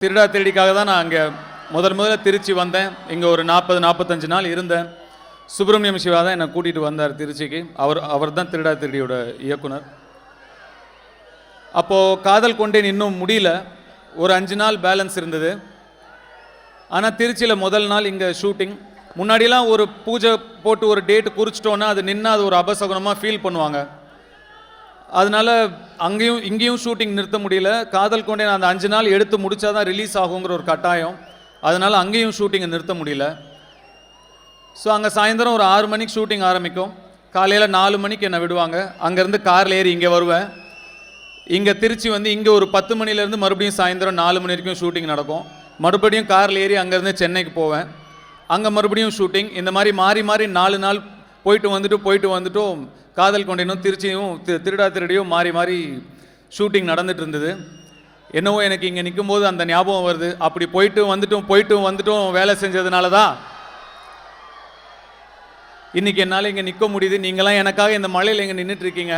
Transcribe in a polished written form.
திருடா திருடிக்காக தான் நான் அங்கே முதல்ல திருச்சி வந்தேன். இங்கே ஒரு 40-45 நாள் இருந்தேன். சுப்பிரமணியம் சிவா தான் என்னை கூட்டிகிட்டு வந்தார் திருச்சிக்கு. அவர் தான் திருடா திருடியோட இயக்குனர். அப்போது காதல் கொண்டேன் இன்னும் முடியல, ஒரு 5 நாள் பேலன்ஸ் இருந்தது. ஆனால் திருச்சியில் முதல் நாள் இங்கே ஷூட்டிங். முன்னாடியெல்லாம் ஒரு பூஜை போட்டு ஒரு டேட்டு குறிச்சிட்டோன்னா அது நின்று அது ஒரு அபசகுனமாக ஃபீல் பண்ணுவாங்க. அதனால் இங்கேயும் ஷூட்டிங் நிறுத்த முடியல. காதல் கொண்டேன் அந்த 5 நாள் எடுத்து முடித்தா தான் ரிலீஸ் ஆகுங்கிற ஒரு கட்டாயம். அதனால் அங்கேயும் ஷூட்டிங்கை நிறுத்த முடியல. ஸோ அங்கே சாயந்தரம் ஒரு 6 மணிக்கு ஷூட்டிங் ஆரம்பிக்கும். காலையில் 4 மணிக்கு என்னை விடுவாங்க. அங்கேருந்து காரில் ஏறி இங்கே வருவேன். இங்கே திருச்சி வந்து இங்கே ஒரு 10 மணிலேருந்து மறுபடியும் சாயந்தரம் 4 மணி வரைக்கும் ஷூட்டிங் நடக்கும். மறுபடியும் காரில் ஏறி அங்கேருந்து சென்னைக்கு போவேன். அங்கே மறுபடியும் ஷூட்டிங். இந்த மாதிரி மாறி 4 நாள் போயிட்டு வந்துட்டும் காதல் கொண்டேனும் திருச்சியும் திருடா திருடியும் மாறி ஷூட்டிங் நடந்துட்டு இருந்தது. என்னவோ எனக்கு இங்கே நிற்கும்போது அந்த ஞாபகம் வருது. அப்படி போயிட்டு வந்துட்டும் வேலை செஞ்சதுனால தான் இன்றைக்கி என்னால் இங்கே நிற்க முடியுது. நீங்களாம் எனக்காக இந்த மழையில் இங்கே நின்றுட்டுருக்கீங்க.